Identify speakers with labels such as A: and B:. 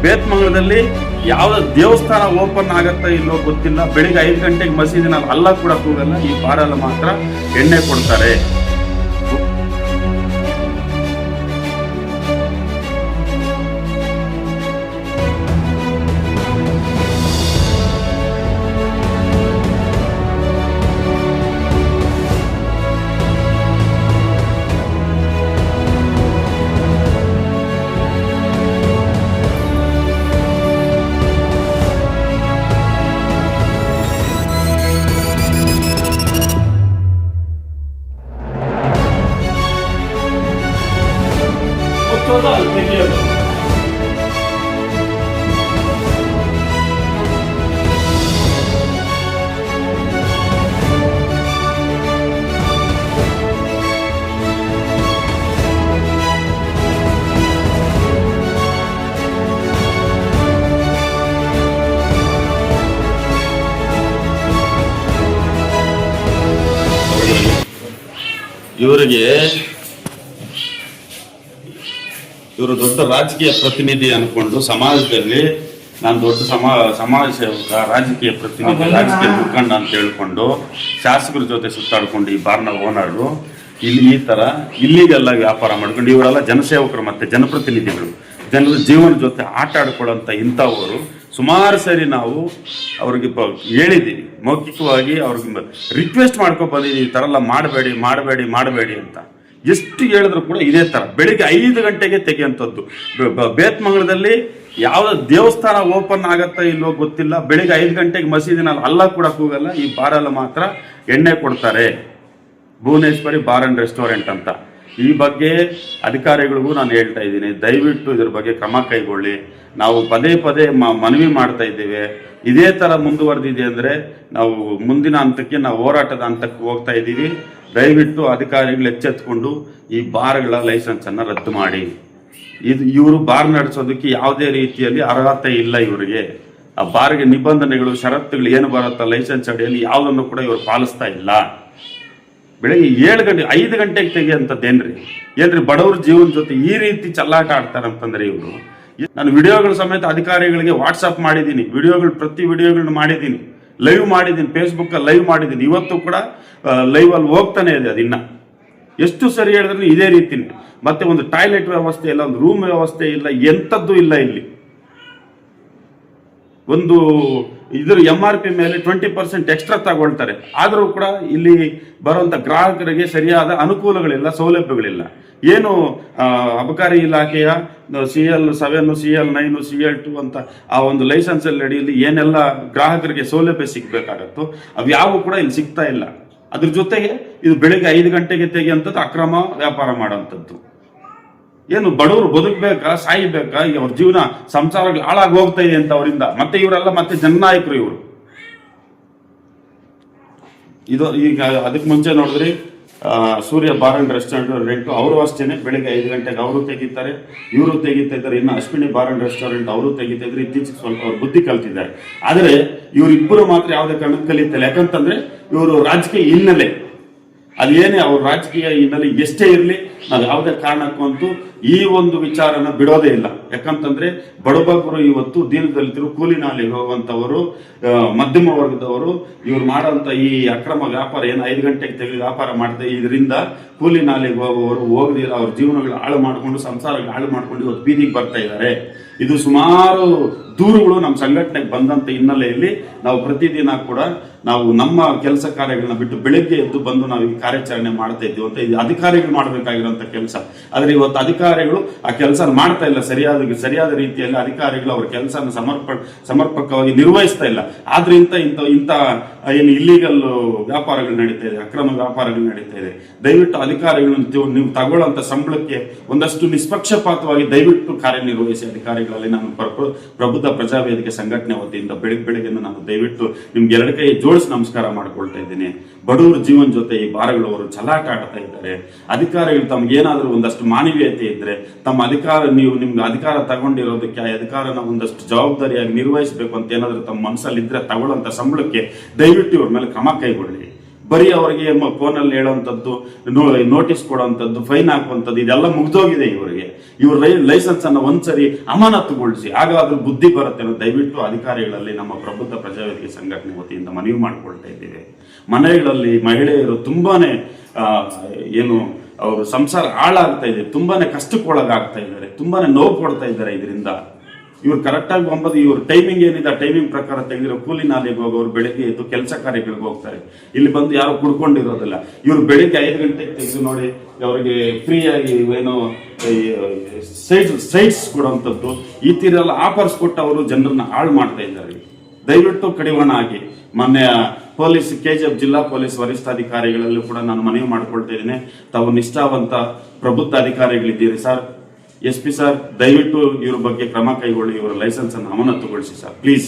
A: ಬೇತ್ಮಂಗಲದಲ್ಲಿ ಯಾವ್ದು ದೇವಸ್ಥಾನ ಓಪನ್ ಆಗತ್ತಾ ಇಲ್ಲೋ ಗೊತ್ತಿಲ್ಲ. ಬೆಳಿಗ್ಗೆ 5 ಗಂಟೆಗೆ ಮಸೀದಿನಲ್ಲಿ ಅಲ್ಲ ಕೂಡ ಕೂಗಲ್ಲ. ಈ ಬಾರಲ್ಲಿ ಮಾತ್ರ ಎಣ್ಣೆ ಕೊಡ್ತಾರೆ. ಇವರು ದೊಡ್ಡ ರಾಜಕೀಯ ಪ್ರತಿನಿಧಿ ಅನ್ಕೊಂಡು ಸಮಾಜದಲ್ಲಿ ನಾನು ದೊಡ್ಡ ಸಮಾಜ ಸೇವಕ, ರಾಜಕೀಯ ಪ್ರತಿನಿಧಿ, ರಾಜಕೀಯ ಮುಖಂಡ ಅಂತ ಹೇಳ್ಕೊಂಡು ಶಾಸಕರ ಜೊತೆ ಸುತ್ತಾಡ್ಕೊಂಡು ಈ ಬಾರ್ನ ಓನರ್ರು ಇಲ್ಲಿ ಈ ತರ ಇಲ್ಲಿಗೆಲ್ಲ ವ್ಯಾಪಾರ ಮಾಡ್ಕೊಂಡು ಇವರೆಲ್ಲ ಜನಸೇವಕರು ಮತ್ತೆ ಜನಪ್ರತಿನಿಧಿಗಳು, ಜನರ ಜೀವನ ಜೊತೆ ಆಟ ಆಡ್ಕೊಳ್ಳೋಂಥ ಇಂಥವರು ಸುಮಾರು ಸರಿ ನಾವು ಅವ್ರಿಗೆ ಹೇಳಿದ್ದೀವಿ, ಮೌಖಿಕವಾಗಿ ಅವ್ರಿಗೆ ರಿಕ್ವೆಸ್ಟ್ ಮಾಡ್ಕೊ ಬಂದಿದ್ದೀವಿ, ಈ ಥರ ಎಲ್ಲ ಮಾಡಬೇಡಿ ಅಂತ. ಎಷ್ಟು ಹೇಳಿದ್ರು ಕೂಡ ಇದೇ ಥರ ಬೆಳಿಗ್ಗೆ 5 ಗಂಟೆಗೆ ತೆಗೆಯುವಂಥದ್ದು. ಬೇತ್ಮಂಗಲದಲ್ಲಿ ಯಾವ್ದು ದೇವಸ್ಥಾನ ಓಪನ್ ಆಗತ್ತಾ ಇಲ್ಲೋ ಗೊತ್ತಿಲ್ಲ. ಬೆಳಿಗ್ಗೆ 5 ಗಂಟೆಗೆ ಮಸೀದಿನಲ್ಲಿ ಅಲ್ಲ ಕೂಡ ಕೂಗಲ್ಲ. ಈ ಬಾರಲ್ಲಿ ಮಾತ್ರ ಎಣ್ಣೆ ಕೊಡ್ತಾರೆ. ಭುವನೇಶ್ವರಿ ಬಾರ್ ಅಂಡ್ ರೆಸ್ಟೋರೆಂಟ್ ಅಂತ. ಈ ಬಗ್ಗೆ ಅಧಿಕಾರಿಗಳಿಗೂ ನಾನು ಹೇಳ್ತಾ ಇದ್ದೀನಿ, ದಯವಿಟ್ಟು ಇದ್ರ ಬಗ್ಗೆ ಕ್ರಮ ಕೈಗೊಳ್ಳಿ. ನಾವು ಪದೇ ಮನವಿ ಮಾಡ್ತಾ ಇದ್ದೇವೆ. ಇದೇ ಥರ ಮುಂದುವರೆದಿದೆ ಅಂದರೆ ನಾವು ಮುಂದಿನ ಹಂತಕ್ಕೆ, ನಾವು ಹೋರಾಟದ ಹಂತಕ್ಕೆ ಹೋಗ್ತಾ ಇದ್ದೀವಿ. ದಯವಿಟ್ಟು ಅಧಿಕಾರಿಗಳು ಎಚ್ಚೆತ್ತುಕೊಂಡು ಈ ಬಾರ್ಗಳ ಲೈಸೆನ್ಸನ್ನು ರದ್ದು ಮಾಡಿ. ಇವರು ಬಾರ್ ನಡೆಸೋದಕ್ಕೆ ಯಾವುದೇ ರೀತಿಯಲ್ಲಿ ಅರ್ಹತೆ ಇಲ್ಲ ಇವರಿಗೆ. ಆ ಬಾರ್ಗೆ ನಿಬಂಧನೆಗಳು, ಷರತ್ತುಗಳು ಏನು ಬರುತ್ತಾ ಲೈಸೆನ್ಸ್ ಅಡಿಯಲ್ಲಿ ಯಾವುದನ್ನು ಕೂಡ ಇವರು ಪಾಲಿಸ್ತಾ ಇಲ್ಲ. ಬೆಳಗ್ಗೆ 5 ಗಂಟೆಗೆ ತೆಗೆಯುವಂಥದ್ದೇನ್ರಿ ಬಡವ್ರ ಜೀವನ ಜೊತೆ ಈ ರೀತಿ ಚಲ್ಲಾಟ ಆಡ್ತಾರಂತಂದ್ರೆ ಇವರು. ನಾನು ವಿಡಿಯೋಗಳ ಸಮೇತ ಅಧಿಕಾರಿಗಳಿಗೆ ವಾಟ್ಸಪ್ ಮಾಡಿದ್ದೀನಿ, ಪ್ರತಿ ವಿಡಿಯೋಗಳನ್ನ ಮಾಡಿದ್ದೀನಿ, ಲೈವ್ ಮಾಡಿದ್ದೀನಿ, ಫೇಸ್ಬುಕ್ಕಲ್ಲಿ ಲೈವ್ ಮಾಡಿದ್ದೀನಿ. ಇವತ್ತು ಕೂಡ ಲೈವಲ್ಲಿ ಹೋಗ್ತಾನೆ ಇದೆ. ಅದಿನ್ನ ಎಷ್ಟು ಸರಿ ಹೇಳಿದ್ರು ಇದೇ ರೀತಿನೇ. ಮತ್ತೆ ಒಂದು ಟಾಯ್ಲೆಟ್ ವ್ಯವಸ್ಥೆ ಇಲ್ಲ, ಒಂದು ರೂಮ್ ವ್ಯವಸ್ಥೆ ಇಲ್ಲ, ಎಂಥದ್ದು ಇಲ್ಲ ಇಲ್ಲಿ. ಒಂದು ಇದ್ರ MRP ಮೇಲೆ 20% ಎಕ್ಸ್ಟ್ರಾ ತಗೊಳ್ತಾರೆ. ಆದರೂ ಕೂಡ ಇಲ್ಲಿ ಬರುವಂಥ ಗ್ರಾಹಕರಿಗೆ ಸರಿಯಾದ ಅನುಕೂಲಗಳಿಲ್ಲ, ಸೌಲಭ್ಯಗಳಿಲ್ಲ. ಏನು ಅಬಕಾರಿ ಇಲಾಖೆಯ CL7, CL9, CL2 ಅಂತ ಆ ಒಂದು ಲೈಸೆನ್ಸಲ್ಲಿ ಅಡಿಯಲ್ಲಿ ಏನೆಲ್ಲ ಗ್ರಾಹಕರಿಗೆ ಸೌಲಭ್ಯ ಸಿಗಬೇಕಾಗತ್ತೋ ಅವ್ಯಾವು ಕೂಡ ಇಲ್ಲಿ ಸಿಗ್ತಾ ಇಲ್ಲ. ಅದ್ರ ಜೊತೆಗೆ ಇದು ಬೆಳಿಗ್ಗೆ 5 ಗಂಟೆಗೆ ತೆಗೆಯುವಂಥದ್ದು ಅಕ್ರಮ ವ್ಯಾಪಾರ ಮಾಡೋಂಥದ್ದು. ಏನು ಬಡವರು ಬದುಕಬೇಕಾ, ಸಾಯ್ಬೇಕಾ? ಅವ್ರ ಜೀವನ ಸಂಸಾರಗಳು ಹಾಳಾಗಿ ಹೋಗ್ತಾ ಇದೆ ಅಂತ ಅವರಿಂದ. ಮತ್ತೆ ಇವರೆಲ್ಲ ಮತ್ತೆ ಜನನಾಯಕರು ಇವರು. ಇದು ಈಗ ಅದಕ್ಕೆ ಮುಂಚೆ ನೋಡಿದ್ರಿ ಸೂರ್ಯ ಬಾರ್ ಅಂಡ್ ರೆಸ್ಟೋರೆಂಟ್, ಅವರು ಅಷ್ಟೇನೆ ಬೆಳಿಗ್ಗೆ 5 ಗಂಟೆಗೆ ಅವರು ತೆಗಿತಾರೆ, ಇವರು ತೆಗಿತಾ ಇದ್ದಾರೆ. ಇನ್ನು ಅಶ್ವಿನಿ ಬಾರ್ ಅಂಡ್ ರೆಸ್ಟೋರೆಂಟ್ ಅವರು ತೆಗಿತಾ ಇದ್ದಾರೆ. ಇತ್ತೀಚೆಗೆ ಸ್ವಲ್ಪ ಅವ್ರು ಬುದ್ಧಿ ಕಲ್ತಿದ್ದಾರೆ. ಆದರೆ ಇವರಿಬ್ಬರು ಮಾತ್ರ ಯಾವುದೇ ಕಾರಣಕ್ಕೆ ಕಲಿತಿಲ್ಲ. ಯಾಕಂತಂದ್ರೆ ಇವರು ರಾಜಕೀಯ ಹಿನ್ನೆಲೆ, ಅದೇನೇ ಅವ್ರ ರಾಜಕೀಯ ಹಿನ್ನೆಲೆ ಎಷ್ಟೇ ಇರಲಿ, ನಾವು ಯಾವುದೇ ಕಾರಣಕ್ಕಂತೂ ಈ ಒಂದು ವಿಚಾರನ ಬಿಡೋದೇ ಇಲ್ಲ. ಯಾಕಂತಂದ್ರೆ ಬಡಬಗ್ಗರು ಇವತ್ತು ದೀನದಲಿತರು, ಕೂಲಿ ನಾಲಿಗೆ ಹೋಗುವಂಥವರು, ಮಧ್ಯಮ ವರ್ಗದವರು ಇವ್ರು ಮಾಡೋಂಥ ಈ ಅಕ್ರಮ ವ್ಯಾಪಾರ ಏನು 5 ಗಂಟೆಗೆ ತೆಗೆದು ವ್ಯಾಪಾರ ಮಾಡ್ತಾರೆ, ಇದರಿಂದ ಕೂಲಿ ನಾಲಿಗೆ ಹೋಗುವವರು ಹೋಗದಿಲ್ಲ ಅವ್ರ ಜೀವನಗಳು ಹಾಳು ಮಾಡಿಕೊಂಡು, ಸಂಸಾರಗಳು ಹಾಳು ಮಾಡ್ಕೊಂಡು ಇವತ್ತು ಬೀದಿಗೆ ಬರ್ತಾ ಇದ್ದಾರೆ. ಇದು ಸುಮಾರು ದೂರುಗಳು ನಮ್ಮ ಸಂಘಟನೆಗೆ ಬಂದಂತ ಹಿನ್ನೆಲೆಯಲ್ಲಿ ನಾವು ಪ್ರತಿದಿನ ಕೂಡ ನಾವು ನಮ್ಮ ಕೆಲಸ ಕಾರ್ಯಗಳನ್ನ ಬಿಟ್ಟು ಬೆಳಗ್ಗೆ ಎದ್ದು ಬಂದು ನಾವು ಈ ಕಾರ್ಯಾಚರಣೆ ಮಾಡ್ತಾ ಇದ್ದೀವಿ ಅಂತ. ಇದು ಅಧಿಕಾರಿಗಳು ಮಾಡಬೇಕಾಗಿರುವಂತ ಕೆಲಸ. ಆದ್ರೆ ಇವತ್ತು ಅಧಿಕಾರಿಗಳು ಆ ಕೆಲಸ ಮಾಡ್ತಾ ಇಲ್ಲ ಸರಿಯಾದ ರೀತಿಯಲ್ಲಿ. ಅಧಿಕಾರಿಗಳು ಅವ್ರ ಕೆಲಸನ ಸಮರ್ಪಕವಾಗಿ ನಿರ್ವಹಿಸ್ತಾ ಇಲ್ಲ. ಆದ್ರಿಂದ ಇಂಥ ಏನು ಇಲ್ಲಿಗಲ್ ವ್ಯಾಪಾರಗಳು ನಡೀತಾ ಇದೆ, ಅಕ್ರಮ ವ್ಯಾಪಾರಗಳು ನಡೀತಾ ಇದೆ. ದಯವಿಟ್ಟು ಅಧಿಕಾರಿಗಳು ನೀವು ತಗೊಳ್ಳೋಂಥ ಸಂಬಳಕ್ಕೆ ಒಂದಷ್ಟು ನಿಷ್ಪಕ್ಷಪಾತವಾಗಿ ದಯವಿಟ್ಟು ಕಾರ್ಯನಿರ್ವಹಿಸಿ ಅಧಿಕಾರಿಗಳಲ್ಲಿ. ನಾನು ಪ್ರಬುದ್ಧ ಪ್ರಜಾವೇದಿಕೆ ಸಂಘಟನೆ ವತಿಯಿಂದ ಬೆಳಿಗ್ಗೆ ನಾನು ದಯವಿಟ್ಟು ನಿಮ್ಗೆ 2 ಕೈ ಜೋಡಿಸಿ ನಮಸ್ಕಾರ ಮಾಡ್ಕೊಳ್ತಾ ಇದ್ದೀನಿ. ಬಡವರ ಜೀವನ ಜೊತೆ ಈ ಬಾರಗಳವರು ಚಲಾಟ ಆಡ್ತಾ ಇದ್ದಾರೆ. ಅಧಿಕಾರಿಗಳು ತಮ್ಗೇನಾದ್ರೂ ಒಂದಷ್ಟು ಮಾನವೀಯತೆ ಇದ್ರೆ ತಮ್ಮ ಅಧಿಕಾರ, ನಿಮ್ಗೆ ಅಧಿಕಾರ ತಗೊಂಡಿರೋದಕ್ಕೆ ಆ ಅಧಿಕಾರನ ಒಂದಷ್ಟು ಜವಾಬ್ದಾರಿಯಾಗಿ ನಿರ್ವಹಿಸಬೇಕು ಅಂತ ಏನಾದ್ರೂ ತಮ್ಮ ಮನಸ್ಸಲ್ಲಿ ಇದ್ರೆ ತಗೊಳ್ಳೋಂಥ ಸಂಬಳಕ್ಕೆ ದಯವಿಟ್ಟು ಇವ್ರ ಮೇಲೆ ಕ್ರಮ ಕೈಗೊಳ್ಳಿ. ಬರೀ ಅವರಿಗೆ ಫೋನಲ್ಲಿ ಹೇಳೋವಂಥದ್ದು, ನೋಟಿಸ್ ಕೊಡುವಂಥದ್ದು, ಫೈನ್ ಹಾಕುವಂಥದ್ದು ಇದೆಲ್ಲ ಮುಗ್ದೋಗಿದೆ ಇವರಿಗೆ. ಇವ್ರ ಲೈಸೆನ್ಸ್ ಅನ್ನ ಒಂದ್ಸರಿ ಅಮಾನತುಗೊಳಿಸಿ, ಆಗ ಅದ್ರ ಬುದ್ಧಿ ಬರುತ್ತೆ ಅನ್ನೋ ದಯವಿಟ್ಟು ಅಧಿಕಾರಿಗಳಲ್ಲಿ ನಮ್ಮ ಪ್ರಬುದ್ಧ ಪ್ರಜಾವೇದಿಕೆ ಸಂಘಟನೆ ವತಿಯಿಂದ ಮನವಿ ಮಾಡ್ಕೊಳ್ತಾ ಇದ್ದೇವೆ. ಮನೆಗಳಲ್ಲಿ ಮಹಿಳೆಯರು ತುಂಬಾನೇ ಏನು ಅವರು ಸಂಸಾರ ಹಾಳಾಗ್ತಾ ಇದೆ, ತುಂಬಾನೇ ಕಷ್ಟಕ್ಕೊಳಗಾಗ್ತಾ ಇದ್ದಾರೆ, ತುಂಬಾನೇ ನೋವು ಕೊಡ್ತಾ ಇದ್ದಾರೆ. ಇದರಿಂದ ಇವ್ರು ಕರೆಕ್ಟಾಗಿ ಇವ್ರ ಟೈಮಿಂಗ್ ಏನಿದೆ ಆ ಟೈಮಿಂಗ್ ಪ್ರಕಾರ ತೆಗೆದಿರೋ ಕೂಲಿ ನಾಲೆಗೆ ಹೋಗೋರು ಬೆಳಿಗ್ಗೆ ಎದ್ದು ಕೆಲಸ ಕಾರ್ಯಗಳಿಗೆ ಹೋಗ್ತಾರೆ. ಇಲ್ಲಿ ಬಂದು ಯಾರು ಕುಡ್ಕೊಂಡಿರೋದಿಲ್ಲ. ಇವ್ರು ಬೆಳಿಗ್ಗೆ 5 ಗಂಟೆಗೆ ತೆಗೆದು ನೋಡಿ ಅವರಿಗೆ ಫ್ರೀಯಾಗಿ ಏನೋ ಸೈಟ್ಸ್ ಕೊಡುವಂಥದ್ದು ಈ ತೀರ ಎಲ್ಲ ಆಫರ್ಸ್ ಕೊಟ್ಟು ಅವರು ಜನರನ್ನ ಹಾಳು ಮಾಡ್ತಾ ಇದ್ದಾರೆ. ದಯವಿಟ್ಟು ಕಡಿವಾಣ ಆಗಿ ಮೊನ್ನೆ ಪೊಲೀಸ್ KGF ಜಿಲ್ಲಾ ಪೊಲೀಸ್ ವರಿಷ್ಠಾಧಿಕಾರಿಗಳಲ್ಲೂ ಕೂಡ ನಾನು ಮನವಿ ಮಾಡ್ಕೊಳ್ತಾ ಇದ್ದೇನೆ. ತಾವು ನಿಷ್ಠಾವಂತ ಪ್ರಬುದ್ಧ ಅಧಿಕಾರಿಗಳಿದ್ದೀರಿ ಸರ್. SP ಸರ್, ದಯವಿಟ್ಟು ಇವ್ರ ಬಗ್ಗೆ ಕ್ರಮ ಕೈಗೊಳ್ಳಿ, ಇವರ ಲೈಸೆನ್ಸ್ ಅನ್ನು ಅಮಾನತುಗೊಳಿಸಿ ಸರ್, ಪ್ಲೀಸ್.